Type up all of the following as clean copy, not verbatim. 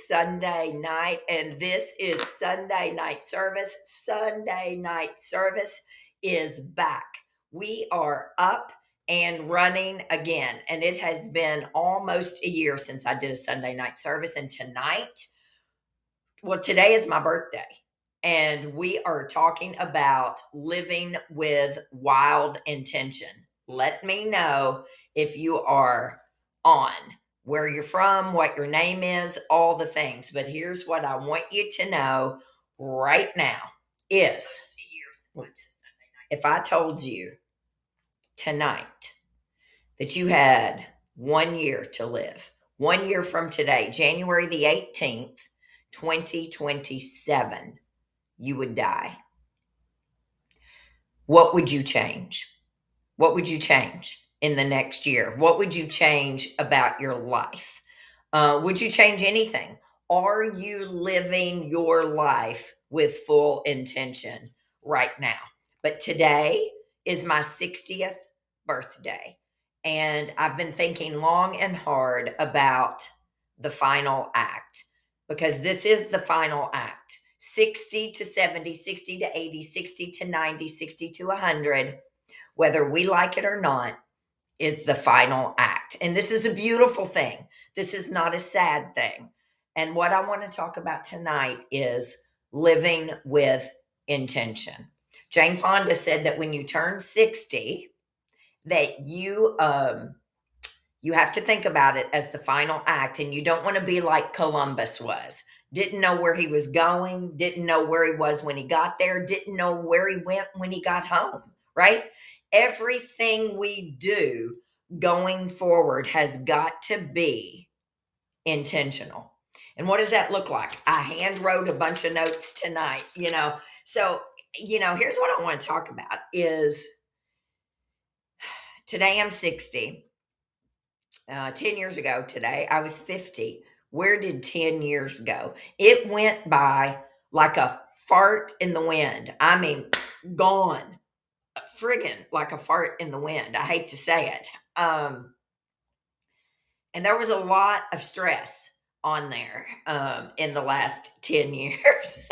Sunday night, and this is Sunday night service. Sunday night service is back. We are up and running again, and it has been almost a year since I did a Sunday night service. And today is my birthday, and we are talking about living with wild intention. Let me know if you are on, where you're from, what your name is, all the things. But here's what I want you to know right now is if I told you tonight that you had 1 year to live, 1 year from today, January the 18th, 2027, you would die. What would you change? What would you change in the next year? What would you change about your life? Would you change anything? Are you living your life with full intention right now? But today is my 60th birthday, and I've been thinking long and hard about the final act because this is the final act. 60 to 70, 60 to 80, 60 to 90, 60 to 100, whether we like it or not, is the final act. And this is a beautiful thing. This is not a sad thing. And what I want to talk about tonight is living with intention. Jane Fonda said that when you turn 60, that you have to think about it as the final act, and you don't want to be like Columbus was. Didn't know where he was going, didn't know where he was when he got there, didn't know where he went when he got home, right? Everything we do going forward has got to be intentional. And what does that look like? I hand wrote a bunch of notes tonight. So, here's what I want to talk about is today I'm 60. 10 years ago today, I was 50. Where did 10 years go? It went by like a fart in the wind. I mean, gone. Friggin' like a fart in the wind. I hate to say it. And there was a lot of stress on there in the last 10 years.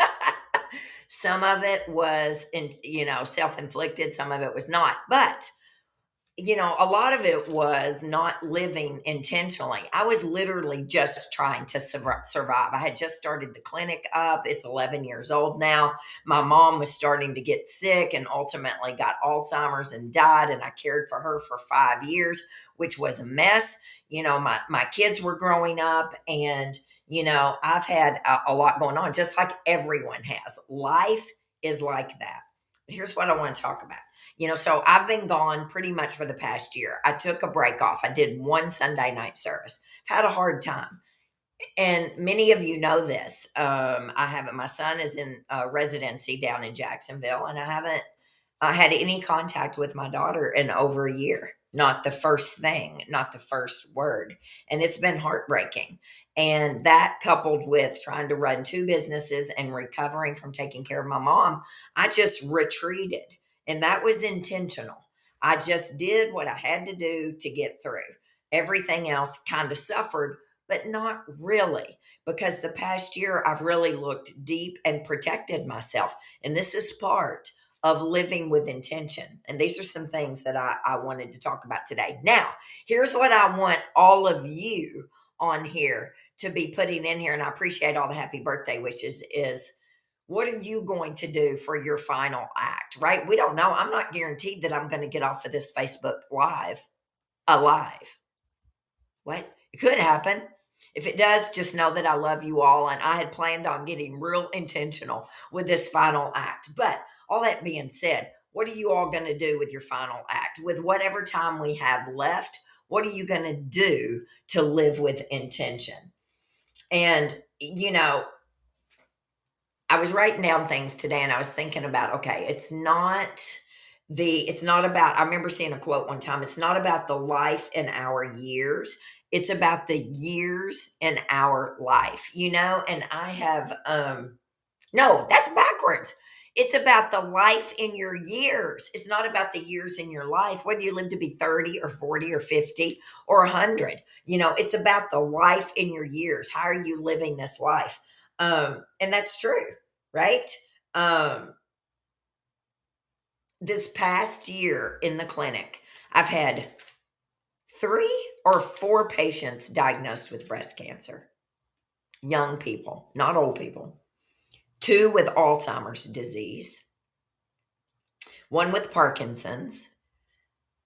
Some of it was, self-inflicted. Some of it was not. But a lot of it was not living intentionally. I was literally just trying to survive. I had just started the clinic up. It's 11 years old now. My mom was starting to get sick and ultimately got Alzheimer's and died. And I cared for her for 5 years, which was a mess. My kids were growing up, and, I've had a lot going on, just like everyone has. Life is like that. But here's what I want to talk about. So I've been gone pretty much for the past year. I took a break off. I did one Sunday night service. I've had a hard time. And many of you know this. I haven't, my son is in residency down in Jacksonville, and I haven't had any contact with my daughter in over a year. Not the first thing, not the first word. And it's been heartbreaking. And that, coupled with trying to run two businesses and recovering from taking care of my mom, I just retreated. And that was intentional. I just did what I had to do to get through. Everything else kind of suffered, but not really, because the past year I've really looked deep and protected myself. And this is part of living with intention. And these are some things that I wanted to talk about today. Now, here's what I want all of you on here to be putting in here, and I appreciate all the happy birthday wishes, is what are you going to do for your final act, right? We don't know. I'm not guaranteed that I'm going to get off of this Facebook Live alive. What? It could happen. If it does, just know that I love you all, and I had planned on getting real intentional with this final act. But all that being said, what are you all going to do with your final act? With whatever time we have left, what are you going to do to live with intention? And, I was writing down things today, and I was thinking about, okay, it's not about, I remember seeing a quote one time, it's not about the life in our years. It's about the years in our life, and I have, no, that's backwards. It's about the life in your years. It's not about the years in your life, whether you live to be 30 or 40 or 50 or 100. It's about the life in your years. How are you living this life? And that's true, right? Um, this past year in the clinic, I've had 3 or 4 patients diagnosed with breast cancer. Young people, not old people. 2 with Alzheimer's disease, 1 with Parkinson's,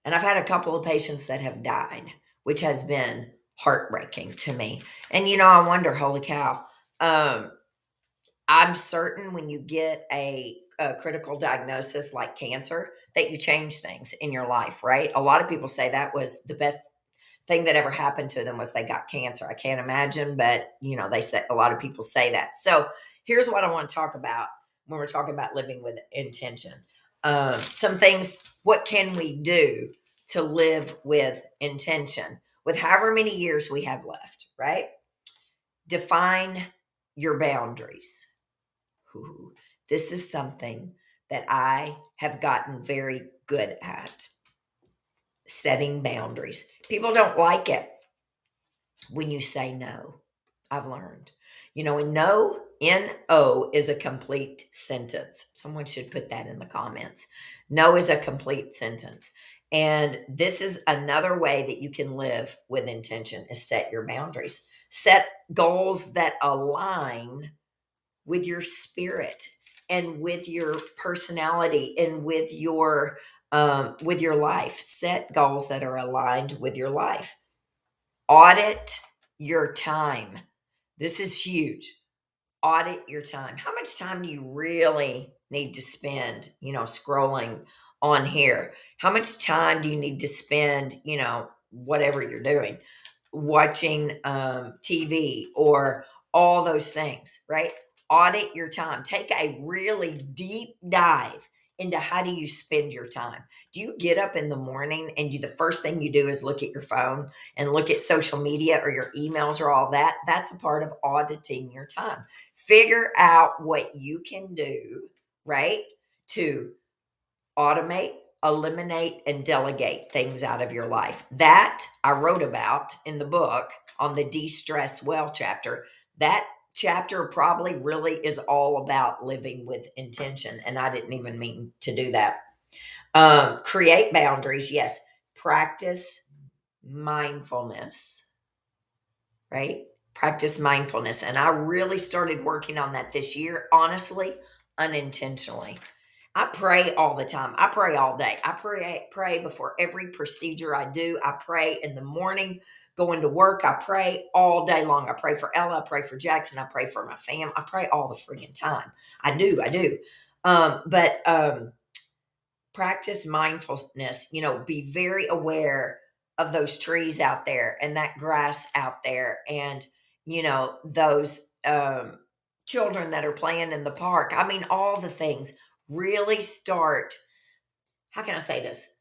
and I've had a couple of patients that have died, which has been heartbreaking to me. And I wonder, holy cow, I'm certain when you get a critical diagnosis like cancer, that you change things in your life, right? A lot of people say that was the best thing that ever happened to them was they got cancer. I can't imagine, but they say a lot of people say that. So here's what I want to talk about when we're talking about living with intention. Some things, what can we do to live with intention with however many years we have left, right? Define your boundaries. Ooh, this is something that I have gotten very good at, setting boundaries. People don't like it when you say no. I've learned. And no, N-O is a complete sentence. Someone should put that in the comments. No is a complete sentence. And this is another way that you can live with intention is set your boundaries. Set goals that align with your spirit and with your personality and with your life. Set goals that are aligned with your life. Audit your time. This is huge. Audit your time. How much time do you really need to spend, scrolling on here? How much time do you need to spend, whatever you're doing, watching TV or all those things, right? Audit your time. Take a really deep dive into how do you spend your time. Do you get up in the morning and the first thing you do is look at your phone and look at social media or your emails or all that? That's a part of auditing your time. Figure out what you can do, right, to automate, eliminate, and delegate things out of your life. That I wrote about in the book on the De-Stress Well chapter. That chapter probably really is all about living with intention, and I didn't even mean to do that. Create boundaries, yes. Practice mindfulness, right? Practice mindfulness. And I really started working on that this year, honestly, unintentionally. I pray all the time. I pray all day. I pray before every procedure I do. I pray in the morning going to work. I pray all day long. I pray for Ella. I pray for Jackson. I pray for my fam. I pray all the freaking time. I do. But practice mindfulness. Be very aware of those trees out there and that grass out there, and those children that are playing in the park. I mean, all the things. Really start, how can I say this?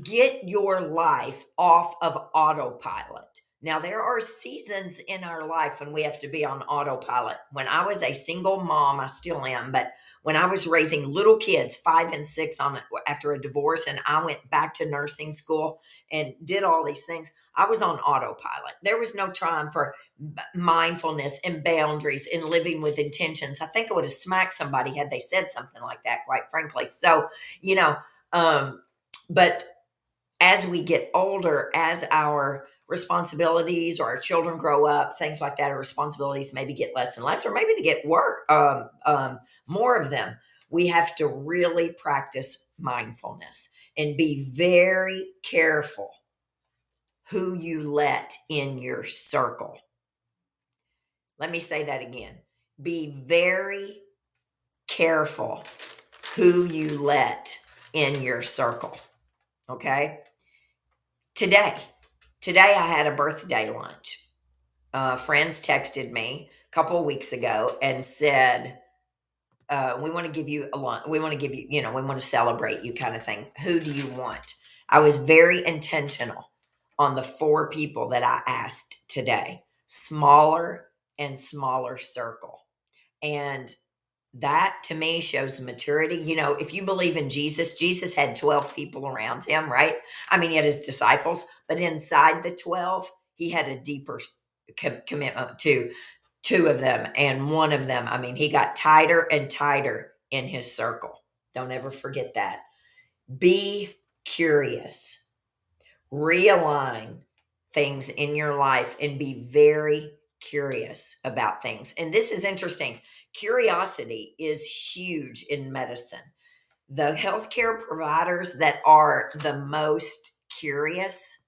Get your life off of autopilot. Now, there are seasons in our life when we have to be on autopilot. When I was a single mom, I still am, but when I was raising little kids, 5 and 6, after a divorce, and I went back to nursing school and did all these things, I was on autopilot. There was no time for mindfulness and boundaries and living with intentions. I think I would have smacked somebody had they said something like that, quite frankly. So, but as we get older, as our responsibilities or our children grow up, things like that, our responsibilities maybe get less and less, or maybe they get more of them. We have to really practice mindfulness and be very careful who you let in your circle. Let me say that again. Be very careful who you let in your circle. Okay? Today I had a birthday lunch. Friends texted me a couple of weeks ago and said, we want to give you a lunch. We want to give you, we want to celebrate you, kind of thing. Who do you want? I was very intentional on the 4 people that I asked today. Smaller and smaller circle. And that to me shows maturity. If you believe in Jesus, Jesus had 12 people around him, right? I mean, he had his disciples, but inside the 12, he had a deeper commitment to two of them. And one of them, I mean, he got tighter and tighter in his circle. Don't ever forget that. Be curious, realign things in your life, and be very curious about things. And this is interesting. Curiosity is huge in medicine. The healthcare providers that are the most curious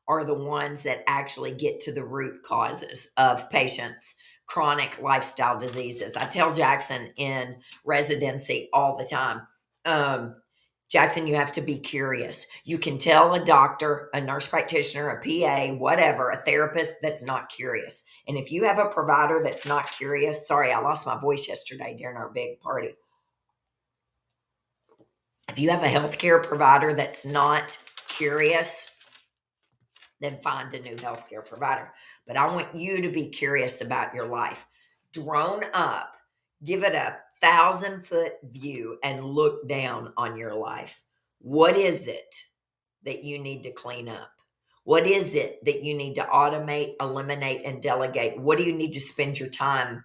are the ones that actually get to the root causes of patients' chronic lifestyle diseases. I tell Jackson in residency all the time, um, Jackson, you have to be curious. You can tell a doctor, a nurse practitioner, a PA, whatever, a therapist that's not curious. And if you have a provider that's not curious, sorry, I lost my voice yesterday during our big party. If you have a healthcare provider that's not curious, then find a new healthcare provider. But I want you to be curious about your life. Drone up, give it a 1,000-foot view, and look down on your life. What is it that you need to clean up? What is it that you need to automate, eliminate, and delegate? What do you need to spend your time?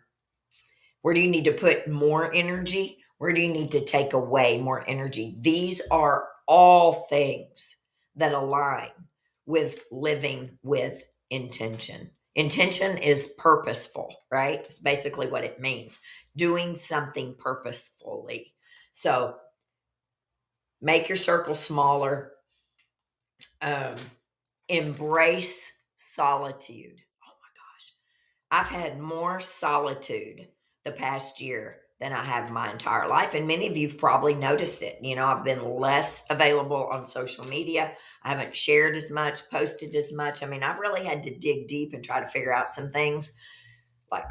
Where do you need to put more energy? Where do you need to take away more energy? These are all things that align with living with intention. Intention is purposeful, right? It's basically what it means. Doing something purposefully. So make your circle smaller. Um, embrace solitude. Oh my gosh. I've had more solitude the past year than I have my entire life. And many of you've probably noticed it. I've been less available on social media. I haven't shared as much, posted as much. I mean, I've really had to dig deep and try to figure out some things like,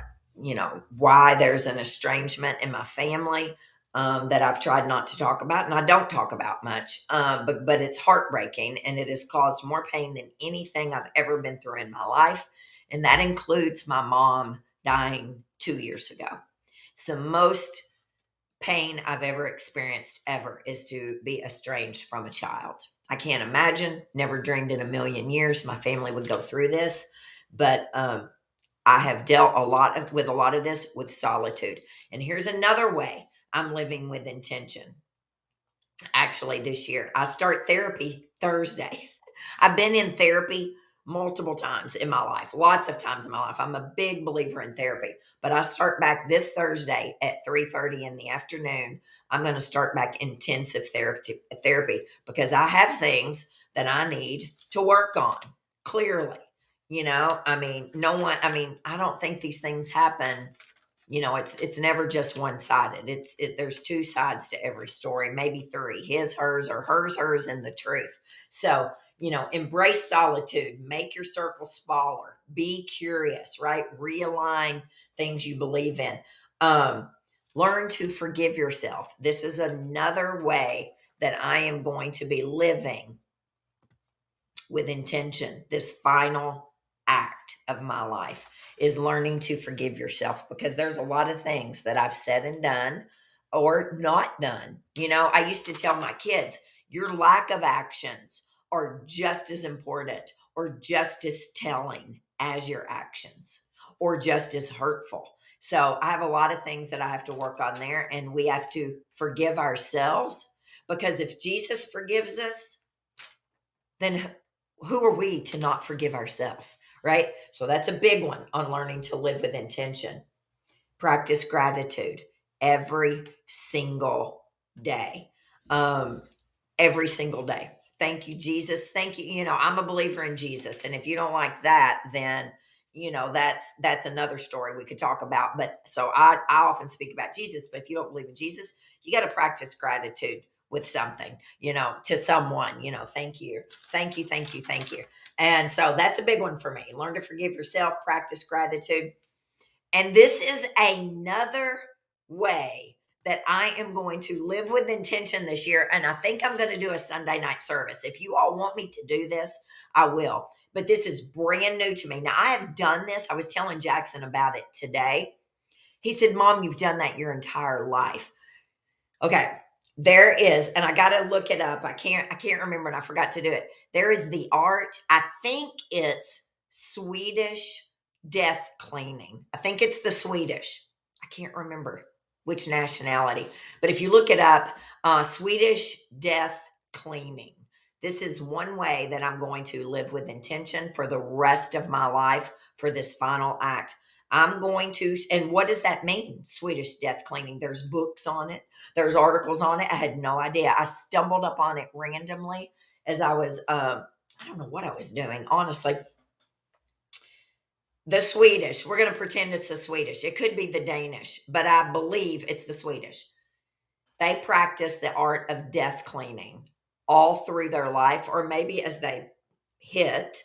why there's an estrangement in my family that I've tried not to talk about. And I don't talk about much, but it's heartbreaking, and it has caused more pain than anything I've ever been through in my life. And that includes my mom dying 2 years ago. It's the most pain I've ever experienced ever, is to be estranged from a child. I can't imagine, never dreamed in a million years my family would go through this. But I have dealt with a lot of this with solitude. And here's another way I'm living with intention. Actually, this year, I start therapy Thursday. I've been in therapy multiple times in my life, lots of times in my life. I'm a big believer in therapy, but I start back this Thursday at 3:30 in the afternoon. I'm going to start back intensive therapy because I have things that I need to work on clearly. I mean, I don't think these things happen. It's never just one-sided. There's two sides to every story, maybe three: his, hers, or hers, and the truth. So, embrace solitude, make your circle smaller, be curious, right? Realign things you believe in. Learn to forgive yourself. This is another way that I am going to be living with intention. This final act of my life is learning to forgive yourself, because there's a lot of things that I've said and done or not done. I used to tell my kids, your lack of actions are just as important or just as telling as your actions, or just as hurtful. So I have a lot of things that I have to work on there, and we have to forgive ourselves, because if Jesus forgives us, then who are we to not forgive ourselves, right? So that's a big one on learning to live with intention. Practice gratitude every single day. Every single day. Thank you, Jesus. Thank you. I'm a believer in Jesus. And if you don't like that, then that's another story we could talk about. But so I often speak about Jesus, but if you don't believe in Jesus, you got to practice gratitude with something, to someone. Thank you. Thank you, thank you, thank you. And so that's a big one for me. Learn to forgive yourself, practice gratitude. And this is another way that I am going to live with intention this year. And I think I'm going to do a Sunday night service. If you all want me to do this, I will. But this is brand new to me. Now, I have done this. I was telling Jackson about it today. He said, Mom, you've done that your entire life. Okay. There is, and I got to look it up. I can't remember, and I forgot to do it. There is the art. I think it's Swedish death cleaning. I think it's the Swedish. I can't remember which nationality, but if you look it up, Swedish death cleaning. This is one way that I'm going to live with intention for the rest of my life for this final act. I'm going to, and what does that mean? Swedish death cleaning. There's books on it. There's articles on it. I had no idea. I stumbled upon it randomly as I was, I don't know what I was doing, honestly. The Swedish, we're going to pretend it's the Swedish. It could be the Danish, but I believe it's the Swedish. They practice the art of death cleaning all through their life, or maybe as they hit,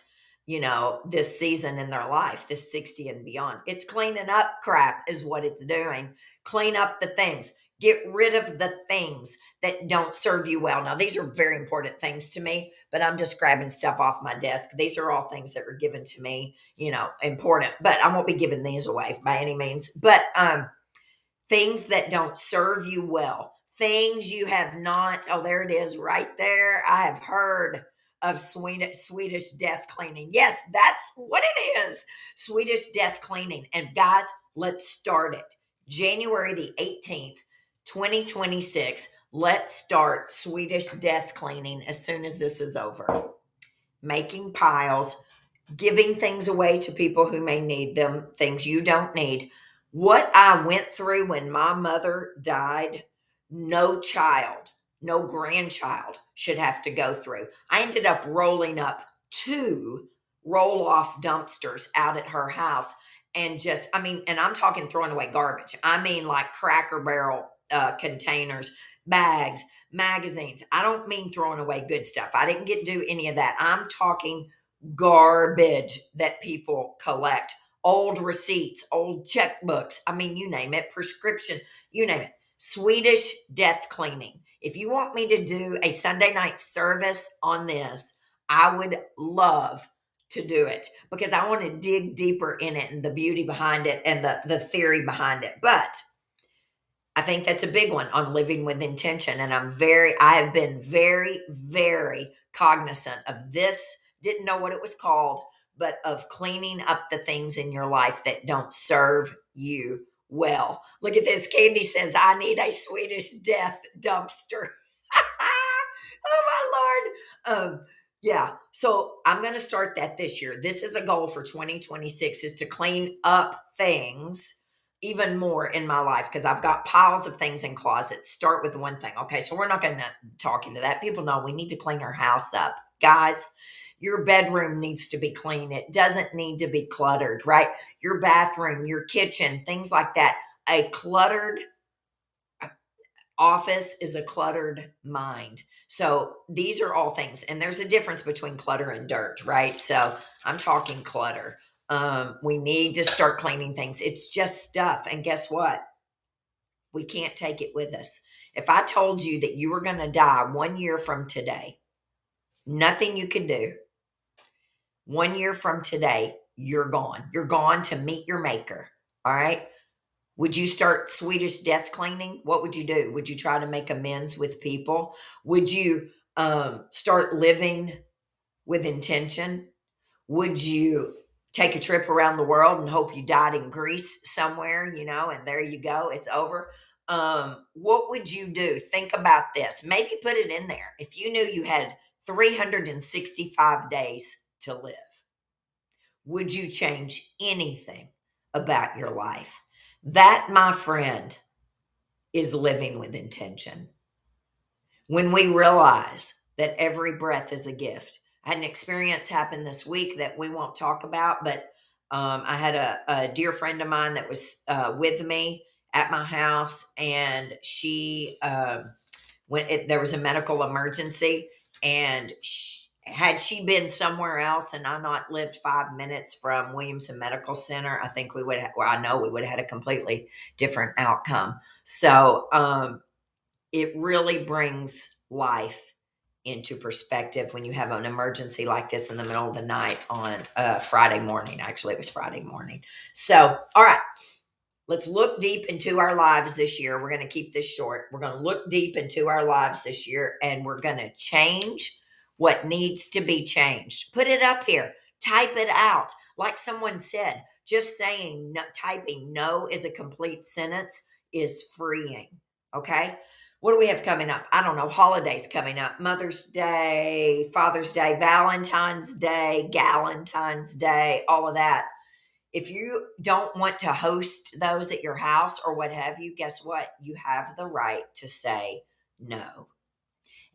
this season in their life, this 60 and beyond. It's cleaning up crap, is what it's doing. Clean up the things, get rid of the things that don't serve you well. Now, these are very important things to me, but I'm just grabbing stuff off my desk. These are all things that were given to me, important, but I won't be giving these away by any means. But things that don't serve you well, things you have not, oh, there it is right there. I have heard of Swedish death cleaning. Yes, that's what it is. Swedish death cleaning. And guys, let's start it. January the 18th, 2026. Let's start Swedish death cleaning as soon as this is over. Making piles, giving things away to people who may need them, things you don't need. What I went through when my mother died, no child, no grandchild should have to go through. I ended up rolling up 2 roll-off dumpsters out at her house and and I'm talking throwing away garbage. I mean like Cracker Barrel containers, bags, magazines. I don't mean throwing away good stuff. I didn't get to do any of that. I'm talking garbage that people collect. Old receipts, old checkbooks. I mean, you name it, prescription, you name it. Swedish death cleaning. If you want me to do a Sunday night service on this, I would love to do it because I want to dig deeper in it and the beauty behind it and the theory behind it. But I think that's a big one on living with intention. And I have been very, very cognizant of this. Didn't know what it was called, but of cleaning up the things in your life that don't serve you well. Look at this. Candy says, I need a Swedish death dumpster. Oh my Lord. Yeah. So I'm going to start that this year. This is a goal for 2026 is to clean up things even more in my life because I've got piles of things in closets. Start with one thing. Okay. So we're not going to talk into that. People know we need to clean our house up. Guys, your bedroom needs to be clean. It doesn't need to be cluttered, right? Your bathroom, your kitchen, things like that. A cluttered office is a cluttered mind. So these are all things. And there's a difference between clutter and dirt, right? So I'm talking clutter. We need to start cleaning things. It's just stuff. And guess what? We can't take it with us. If I told you that you were going to die 1 year from today, nothing you could do. 1 year from today, you're gone. You're gone to meet your maker. All right. Would you start Swedish death cleaning? What would you do? Would you try to make amends with people? Would you start living with intention? Would you take a trip around the world and hope you died in Greece somewhere, and there you go, it's over? What would you do? Think about this. Maybe put it in there. If you knew you had 365 days to live, would you change anything about your life? That, my friend, is living with intention. When we realize that every breath is a gift. I had an experience happen this week that we won't talk about, but I had a dear friend of mine that was with me at my house, and she there was a medical emergency, and had she been somewhere else and I not lived 5 minutes from Williamson Medical Center, I think we would I know we would have had a completely different outcome. So it really brings life into perspective when you have an emergency like this in the middle of the night on Friday morning. Actually, it was Friday morning. So, all right, Let's look deep into our lives this year. We're going to keep this short. We're going to look deep into our lives this year, and we're going to change what needs to be changed. Put it up here. Type it out. Like someone said, just saying, no, typing no is a complete sentence is freeing. Okay. What do we have coming up? I don't know. Holidays coming up. Mother's Day, Father's Day, Valentine's Day, Galentine's Day, all of that. If you don't want to host those at your house or what have you, guess what? You have the right to say no.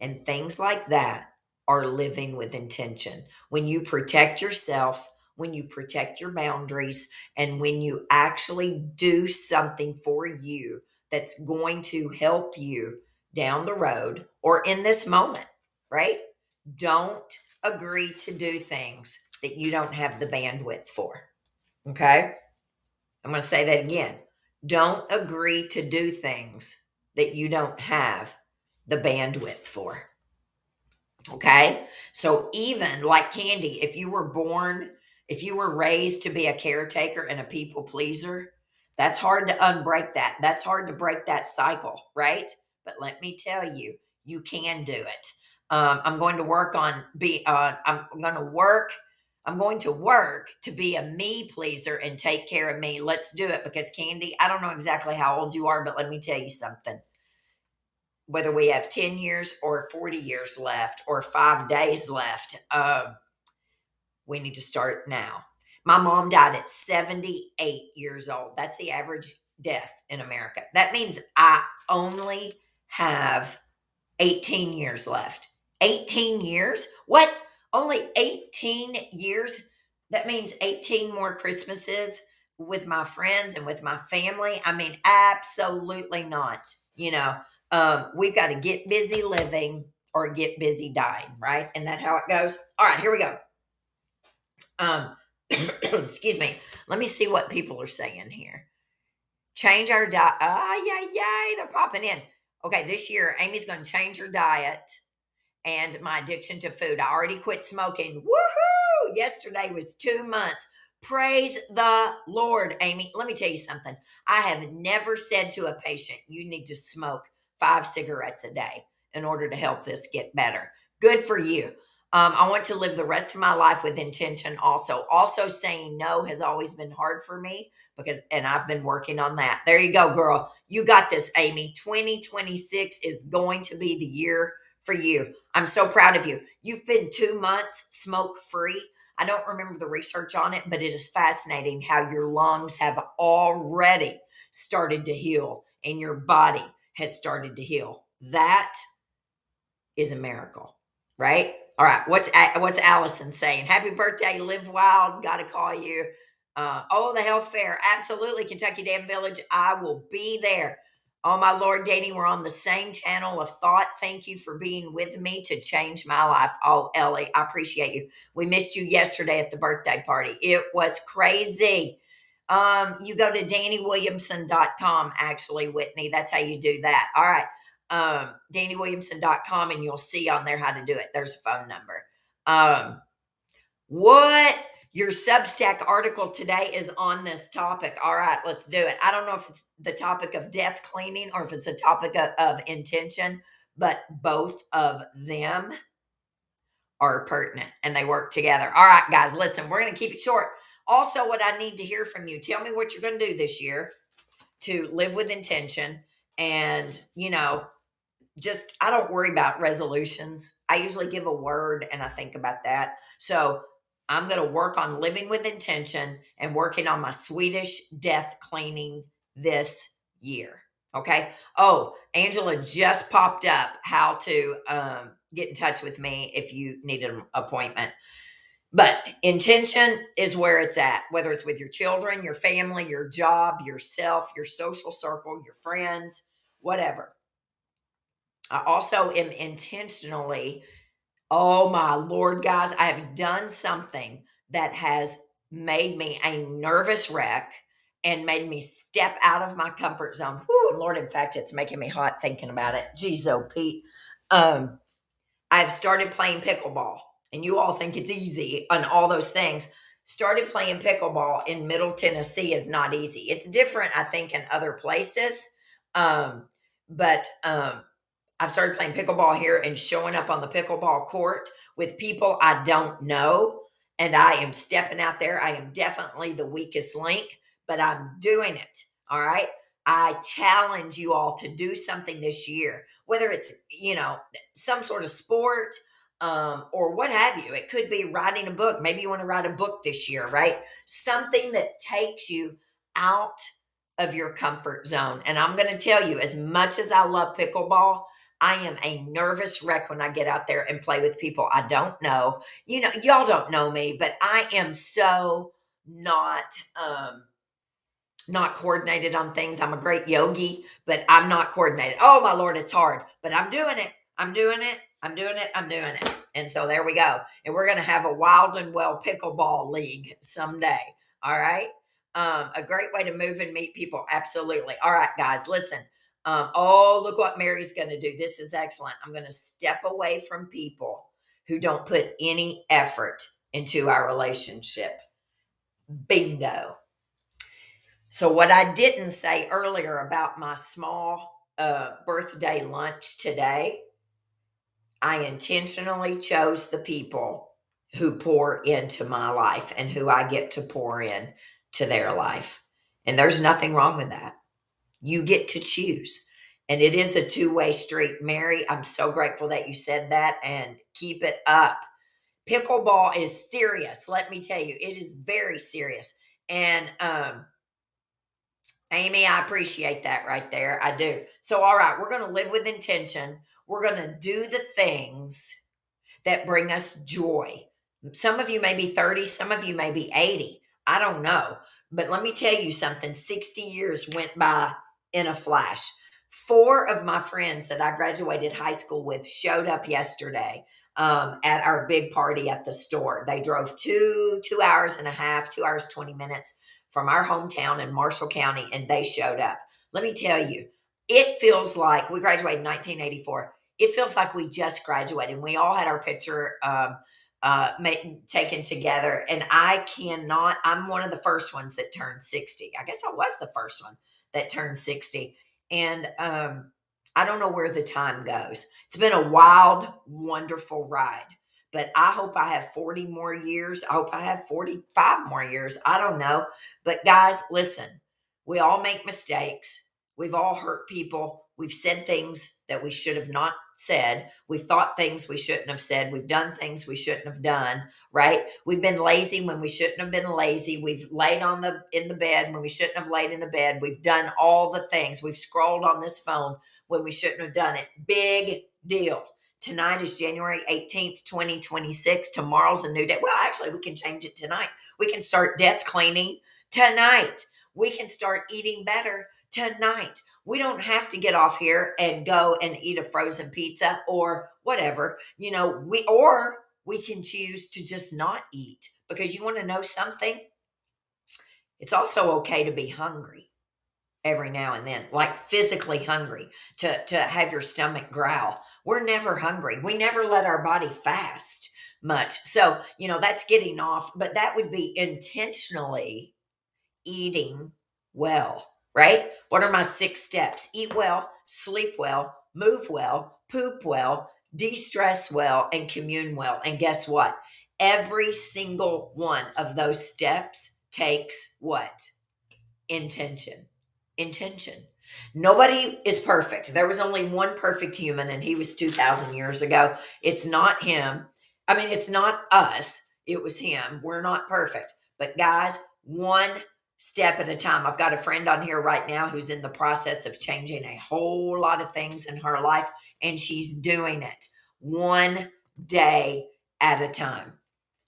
And things like that are living with intention. When you protect yourself, when you protect your boundaries, and when you actually do something for you that's going to help you down the road or in this moment, right? Don't agree to do things that you don't have the bandwidth for. Okay? I'm going to say that again. Don't agree to do things that you don't have the bandwidth for. Okay? So even like Candy, if you were raised to be a caretaker and a people pleaser, that's hard to unbreak that. That's hard to break that cycle, right? But let me tell you, you can do it. I'm going to work on I'm going to work to be a me pleaser and take care of me. Let's do it because Candy, I don't know exactly how old you are, but let me tell you something. Whether we have 10 years or 40 years left or 5 days left, we need to start now. My mom died at 78 years old. That's the average death in America. That means I only have 18 years left. 18 years? What? Only 18 years? That means 18 more Christmases with my friends and with my family. I mean, absolutely not. We've got to get busy living or get busy dying, right? Isn't that how it goes? All right, here we go. Excuse me. Let me see what people are saying here. Change our diet. Yay, they're popping in. Okay, this year, Amy's going to change her diet and my addiction to food. I already quit smoking. Woohoo! Yesterday was 2 months. Praise the Lord, Amy. Let me tell you something. I have never said to a patient, you need to smoke 5 cigarettes a day in order to help this get better. Good for you. I want to live the rest of my life with intention also. Also saying no has always been hard for me and I've been working on that. There you go, girl. You got this, Amy. 2026 is going to be the year for you. I'm so proud of you. You've been 2 months smoke free. I don't remember the research on it, but it is fascinating how your lungs have already started to heal and your body has started to heal. That is a miracle, right? All right. What's Allison saying? Happy birthday, Live Wild. Got to call you. The health fair. Absolutely. Kentucky Dam Village. I will be there. Oh, my Lord, Danny, we're on the same channel of thought. Thank you for being with me to change my life. Oh, Ellie, I appreciate you. We missed you yesterday at the birthday party. It was crazy. You go to DannyWilliamson.com, actually, Whitney. That's how you do that. All right. DannyWilliamson.com, and you'll see on there how to do it. There's a phone number. What? Your Substack article today is on this topic. All right, let's do it. I don't know if it's the topic of death cleaning or if it's a topic of intention, but both of them are pertinent and they work together. All right, guys, listen, we're going to keep it short. Also, what I need to hear from you, tell me what you're going to do this year to live with intention. And, I don't worry about resolutions. I usually give a word and I think about that. So I'm going to work on living with intention and working on my Swedish death cleaning this year. Okay. Oh, Angela just popped up how to get in touch with me if you need an appointment. But intention is where it's at, whether it's with your children, your family, your job, yourself, your social circle, your friends, whatever. I also am intentionally, oh my Lord, guys, I have done something that has made me a nervous wreck and made me step out of my comfort zone. Whew, Lord, in fact, it's making me hot thinking about it. Jeez, oh, Pete. I've started playing pickleball, and you all think it's easy and all those things. started playing pickleball in Middle Tennessee is not easy. It's different, I think, in other places. But I've started playing pickleball here and showing up on the pickleball court with people I don't know. And I am stepping out there. I am definitely the weakest link, but I'm doing it. All right. I challenge you all to do something this year, whether it's, some sort of sport, or what have you. It could be writing a book. Maybe you want to write a book this year, right? Something that takes you out of your comfort zone. And I'm going to tell you, as much as I love pickleball, I am a nervous wreck when I get out there and play with people I don't know. Y'all don't know me, but I am so not coordinated on things. I'm a great yogi, but I'm not coordinated. Oh my Lord, it's hard, but I'm doing it. I'm doing it. I'm doing it. I'm doing it. And so there we go. And we're going to have a Wild and Well pickleball league someday. All right. A great way to move and meet people. Absolutely. All right, guys, listen. Oh, look what Mary's going to do. This is excellent. I'm going to step away from people who don't put any effort into our relationship. Bingo. So, what I didn't say earlier about my small birthday lunch today, I intentionally chose the people who pour into my life and who I get to pour in to their life. And there's nothing wrong with that. You get to choose. And it is a two-way street. Mary, I'm so grateful that you said that, and keep it up. Pickleball is serious. Let me tell you, it is very serious. And Amy, I appreciate that right there. I do. So, all right, we're going to live with intention. We're going to do the things that bring us joy. Some of you may be 30, some of you may be 80. I don't know. But let me tell you something, 60 years went by in a flash. 4 of my friends that I graduated high school with showed up yesterday at our big party at the store. They drove 2 hours and a half, 2 hours, 20 minutes from our hometown in Marshall County, and they showed up. Let me tell you, it feels like we graduated in 1984. It feels like we just graduated. And we all had our picture taken together. And I'm one of the first ones that turned 60. I guess I was the first one that turned 60. And I don't know where the time goes. It's been a wild, wonderful ride. But I hope I have 40 more years. I hope I have 45 more years. I don't know. But guys, listen, we all make mistakes. We've all hurt people. We've said things that we should have not said. We've thought things we shouldn't have said. We've done things we shouldn't have done, right? We've been lazy when we shouldn't have been lazy. We've laid in the bed when we shouldn't have laid in the bed. We've done all the things. We've scrolled on this phone when we shouldn't have done it. Big deal. Tonight is January 18th, 2026. Tomorrow's a new day. Well, actually, we can change it tonight. We can start death cleaning tonight. We can start eating better tonight. We don't have to get off here and go and eat a frozen pizza or whatever. We can choose to just not eat, because you want to know something? It's also okay to be hungry every now and then, like physically hungry, to have your stomach growl. We're never hungry. We never let our body fast much. So, that's getting off, but that would be intentionally eating well, right? What are my 6 steps? Eat well, sleep well, move well, poop well, de-stress well, and commune well. And guess what? Every single one of those steps takes what? Intention. Intention. Nobody is perfect. There was only one perfect human, and he was 2,000 years ago. It's not him. I mean, it's not us. It was him. We're not perfect. But guys, one step at a time. I've got a friend on here right now who's in the process of changing a whole lot of things in her life, and she's doing it one day at a time.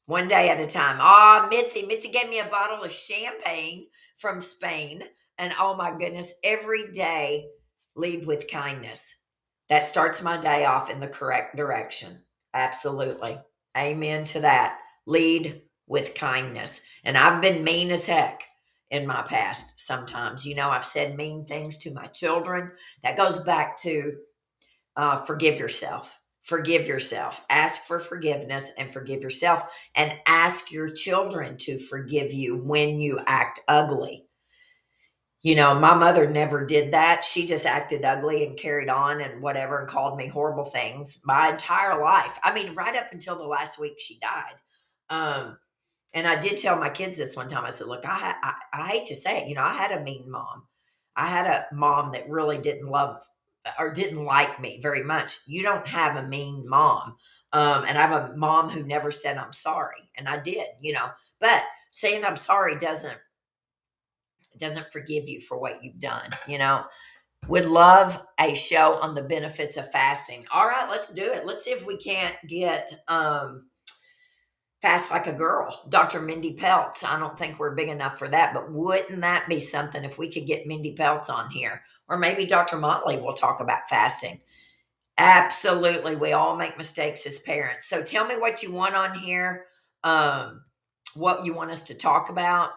One day at a time. Mitzi gave me a bottle of champagne from Spain. And oh my goodness, every day lead with kindness. That starts my day off in the correct direction. Absolutely. Amen to that. Lead with kindness. And I've been mean as heck in my past sometimes. I've said mean things to my children. That goes back to forgive yourself. Forgive yourself. Ask for forgiveness and forgive yourself, and ask your children to forgive you when you act ugly. My mother never did that. She just acted ugly and carried on and whatever and called me horrible things my entire life. I mean, right up until the last week she died. Um, and I did tell my kids this one time. I said, look, I hate to say it, I had a mean mom. I had a mom that really didn't love or didn't like me very much. You don't have a mean mom. And I have a mom who never said I'm sorry. And I did. But saying I'm sorry doesn't forgive you for what you've done. Would love a show on the benefits of fasting. All right, let's do it. Let's see if we can't get Fast Like a Girl, Dr. Mindy Peltz. I don't think we're big enough for that, but wouldn't that be something if we could get Mindy Peltz on here? Or maybe Dr. Motley will talk about fasting. Absolutely. We all make mistakes as parents. So tell me what you want on here, what you want us to talk about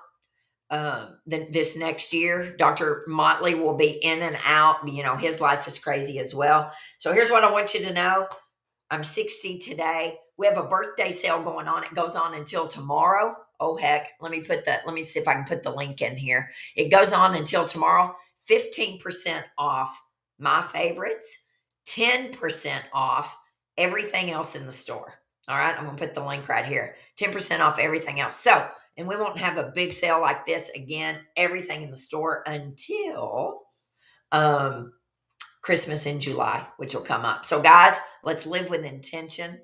this next year. Dr. Motley will be in and out. His life is crazy as well. So here's what I want you to know. I'm 60 today. We have a birthday sale going on. It goes on until tomorrow. Oh heck, let me see if I can put the link in here. It goes on until tomorrow. 15% off my favorites, 10% off everything else in the store. All right, I'm going to put the link right here. 10% off everything else. So, and we won't have a big sale like this again, everything in the store until Christmas in July, which will come up. So guys, let's live with intention.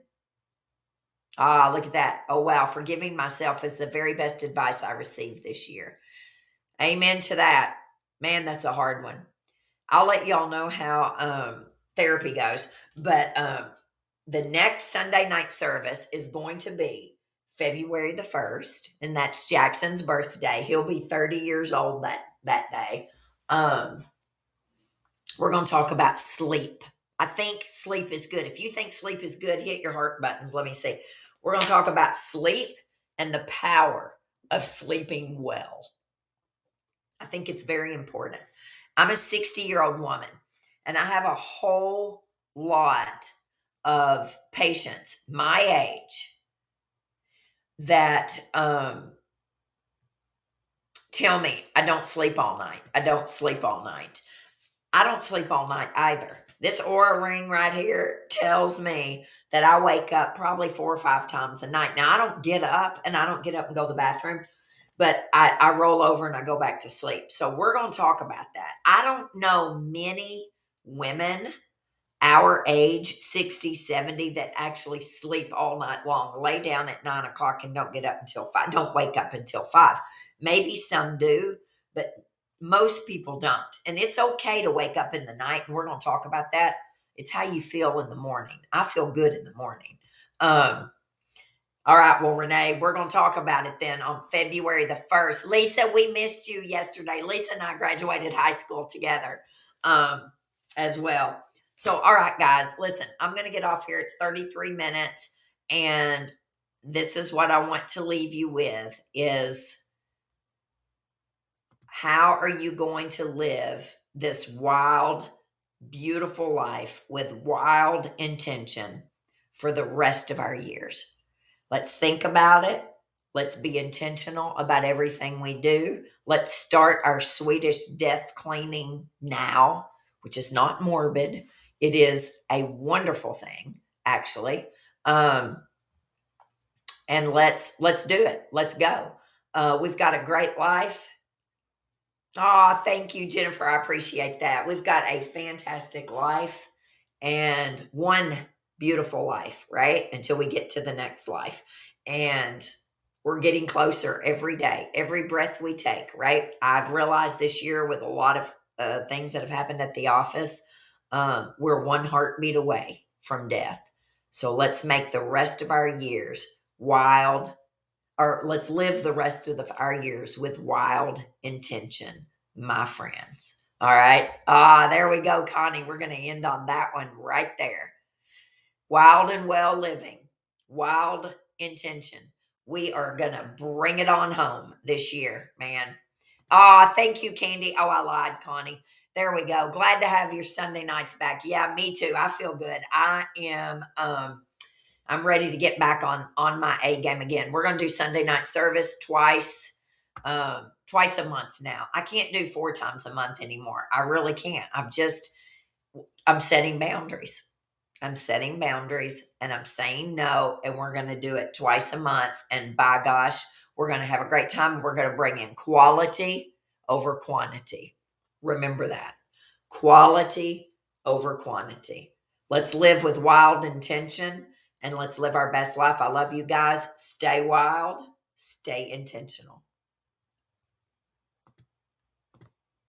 Ah, look at that. Oh, wow. Forgiving myself is the very best advice I received this year. Amen to that. Man, that's a hard one. I'll let y'all know how therapy goes. But the next Sunday night service is going to be February the 1st, and that's Jackson's birthday. He'll be 30 years old that day. We're going to talk about sleep. I think sleep is good. If you think sleep is good, hit your heart buttons. Let me see. We're going to talk about sleep and the power of sleeping well. I think it's very important. I'm a 60-year-old woman, and I have a whole lot of patients my age that tell me I don't sleep all night. I don't sleep all night. I don't sleep all night either. This Oura ring right here tells me that I wake up probably 4 or 5 times a night. Now, I don't get up and go to the bathroom, but I roll over and I go back to sleep. So we're going to talk about that. I don't know many women our age, 60, 70, that actually sleep all night long, lay down at 9 o'clock and don't get up until 5, don't wake up until 5. Maybe some do, but most people don't. And it's okay to wake up in the night, and we're going to talk about that. It's how you feel in the morning. I feel good in the morning. All right, well, Renee, we're going to talk about it then on February the 1st. Lisa, we missed you yesterday. Lisa and I graduated high school together as well. So, all right, guys, listen, I'm going to get off here. It's 33 minutes, and this is what I want to leave you with is how are you going to live this wild, beautiful life with wild intention for the rest of our years? Let's think about it. Let's be intentional about everything we do. Let's start our Swedish death cleaning now, which is not morbid. It is a wonderful thing, actually. And let's do it. Let's go. We've got a great life. Oh, thank you, Jennifer. I appreciate that. We've got a fantastic life and one beautiful life, right? Until we get to the next life. And we're getting closer every day, every breath we take, right? I've realized this year with a lot of things that have happened at the office, we're one heartbeat away from death. So let's make the rest of our years wild, or let's live the rest of our years with wild intention, my friends. All right. There we go, Connie. We're going to end on that one right there. Wild and well living, wild intention. We are going to bring it on home this year, man. Ah, thank you, Candy. Oh, I lied, Connie. There we go. Glad to have your Sunday nights back. Yeah, me too. I feel good. I'm ready to get back on my A game again. We're going to do Sunday night service twice a month now. I can't do 4 times a month anymore. I really can't. I'm setting boundaries. I'm setting boundaries and I'm saying no, and we're going to do it twice a month. And by gosh, we're going to have a great time. We're going to bring in quality over quantity. Remember that, quality over quantity. Let's live with wild intention and let's live our best life. I love you guys. Stay wild, stay intentional.